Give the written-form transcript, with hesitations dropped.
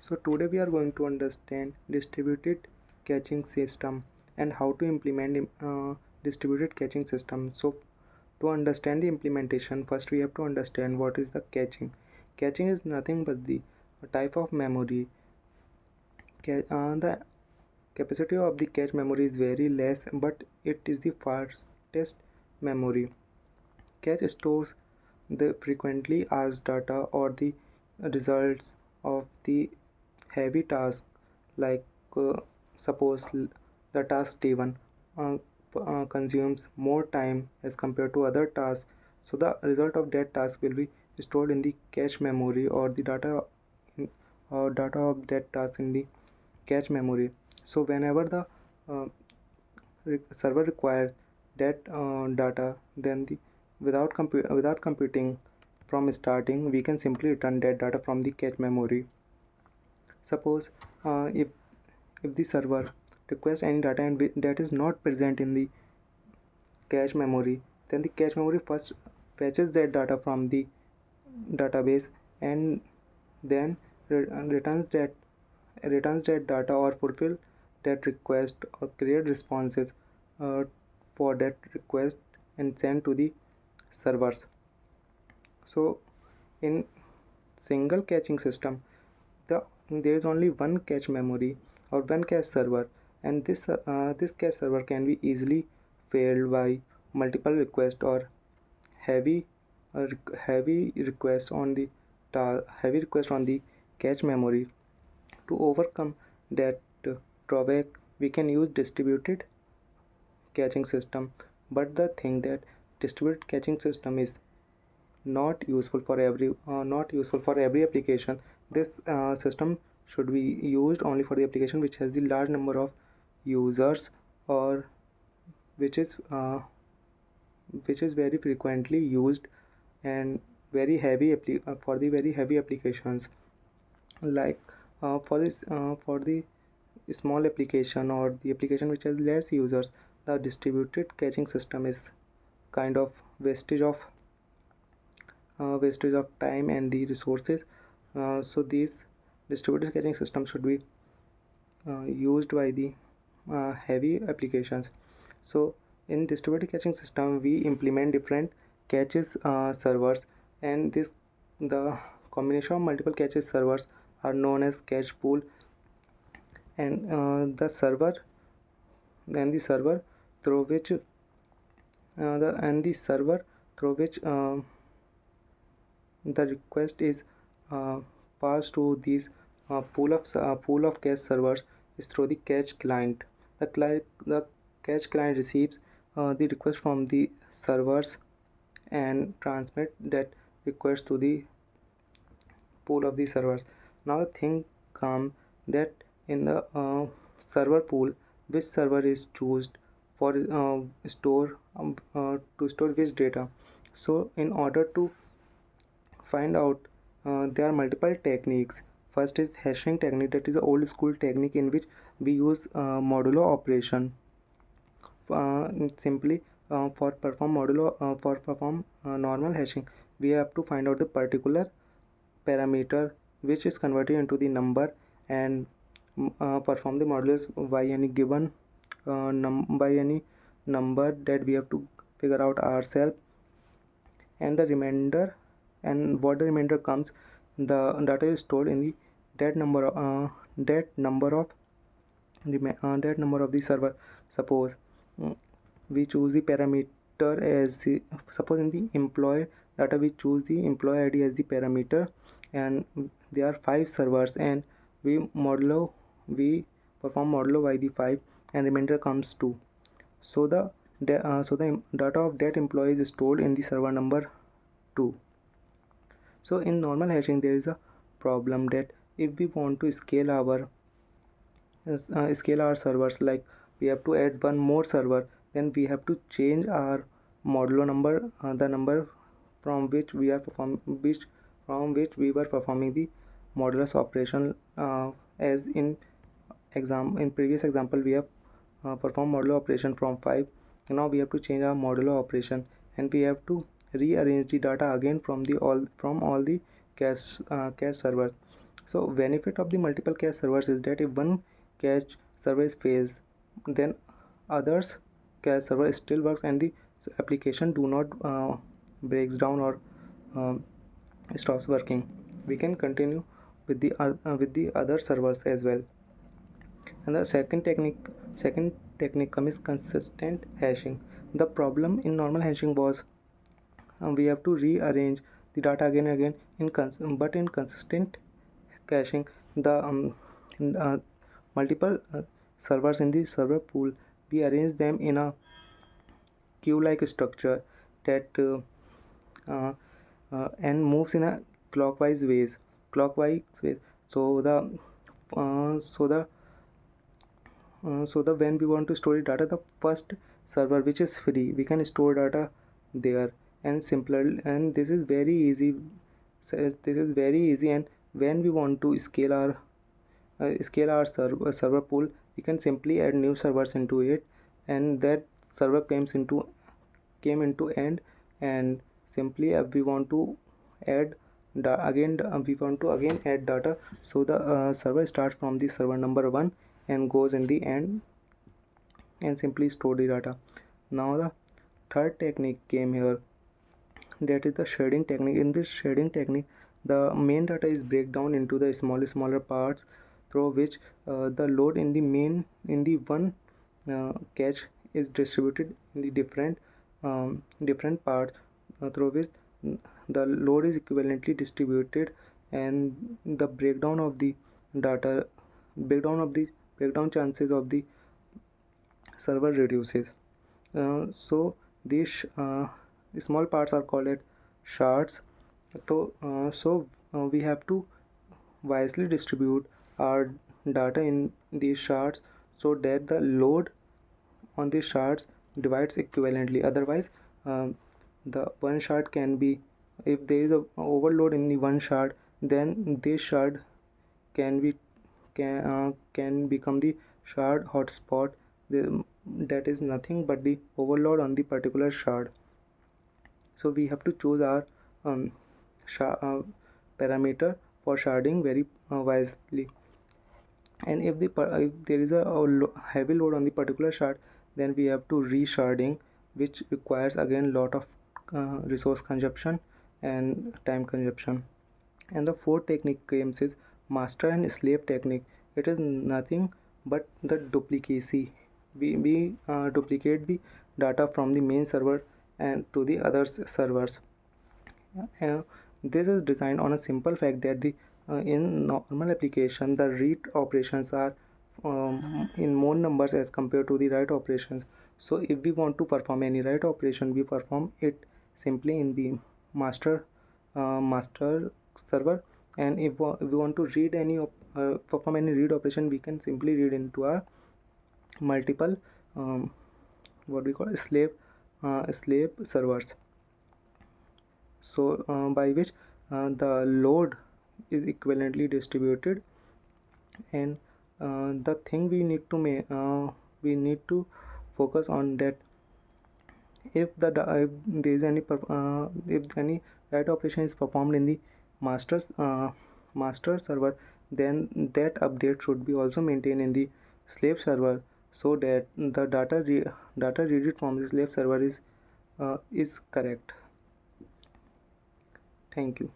So today we are going to understand distributed caching system and how to implement distributed caching system. So to understand the implementation, first we have to understand what is the caching. Caching is nothing but the type of memory. The capacity of the cache memory is very less, but it is the fastest memory. Cache stores the frequently asked data or the results of the heavy task, like suppose the task T1 uh, consumes more time as compared to other tasks, so the result of that task will be stored in the cache memory, or the in, data of that task in the cache memory. So whenever the uh, server requires that data, then without computing from starting, we can simply return that data from the cache memory. Suppose if the server requests any data and that is not present in the cache memory, then the cache memory first fetches that data from the database, and then returns that data, or fulfill that request, or create responses uh, for that request and send to the servers. So in single caching system, there is only one cache memory or one cache server, and this cache server can be easily failed by multiple requests or heavy heavy requests on the heavy request on the cache memory. To overcome that drawback, we can use distributed caching system. But the thing that distributed caching system is not useful for every application. This system should be used only for the application which has the large number of users, or which is uh, which is very frequently used, and for the very heavy applications, like for the small application or the application which has less users, the distributed caching system is kind of wastage of time and the resources. So these distributed caching systems should be used by the heavy applications. So in distributed caching system, we implement different caches servers, and the combination of multiple caches servers are known as cache pool. And the server through which the server through which the request is uh, passed to these pool of cache servers is through the cache client. The cache client receives the request from the servers and transmit that request to the pool of the servers. Now the thing comes that in the server pool, which server is chosen for to store which data. So in order to find out, there are multiple techniques. First is hashing technique, that is an old school technique in which we use modulo operation. Simply for perform normal hashing, we have to find out the particular parameter which is converted into the number, and perform the modulus by any given by any number that we have to figure out ourselves. And the remainder, and what the remainder comes, the data is stored in the that number that number of the server. Suppose mm, we choose the parameter as suppose in the employee data we choose the employee id as the parameter, and there are 5 servers, and we we perform modulo by the 5, and remainder comes 2. So the data of that employee is stored in the server number 2. So in normal hashing, there is a problem that if we want to scale our servers, like we have to add one more server, then we have to change our modulo number, the number from which we were performing the modulus operation. As in previous example, we have performed modulo operation from 5. Now we have to change our modulo operation, and we have to rearrange the data again from all the cache servers. So benefit of the multiple cache servers is that if one cache server fails, then others cache server still works and the application do not breaks down or um, stops working. We can continue with the other servers as well. And the second technique comes consistent hashing. The problem in normal hashing was we have to rearrange the data again and again but in consistent caching, the multiple servers in the server pool, we arrange them in a queue-like structure that uh, and moves in a clockwise ways. So the uh, so the so the when we want to store the data, the first server which is free, we can store data there, and simpler, and this is very easy. So this is very easy, and when we want to scale our server pool, we can simply add new servers into it, and that server came into end, and simply we want to add we want to again add data, so the server starts from the server number 1 and goes in the end and simply store the data. Now the third technique came here, that is the sharding technique. In this sharding technique, the main data is break down into the smaller parts, through which the load in the one cache is distributed in the different parts, through which the load is equivalently distributed, and the data breakdown chances of the server reduces. So these small parts are called as shards. We have to wisely distribute our data in these shards, so that the load on these shards divides equivalently. Otherwise, the one shard can be, if there is a overload in the one shard, then this shard can be can become the shard hotspot. That is nothing but the overload on the particular shard. So we have to choose our um, parameter for sharding very wisely. And if there is a heavy load on the particular shard, then we have to resharding, which requires again lot of resource consumption and time consumption. And the fourth technique comes is master and slave technique. It is nothing but the duplicacy. We duplicate the data from the main server and to the other servers. This is designed on a simple fact that the in normal application, the read operations are in more numbers as compared to the write operations. So if we want to perform any write operation, we perform it simply in the master server, and if we want to perform any read operation, we can simply read into our multiple um, what we call slave servers. So by which the load is equivalently distributed, and the thing we need to focus on that, if there is if any write operation is performed in the master server, then that update should be also maintained in the slave server, so that the data read from the slave server is correct. Thank you.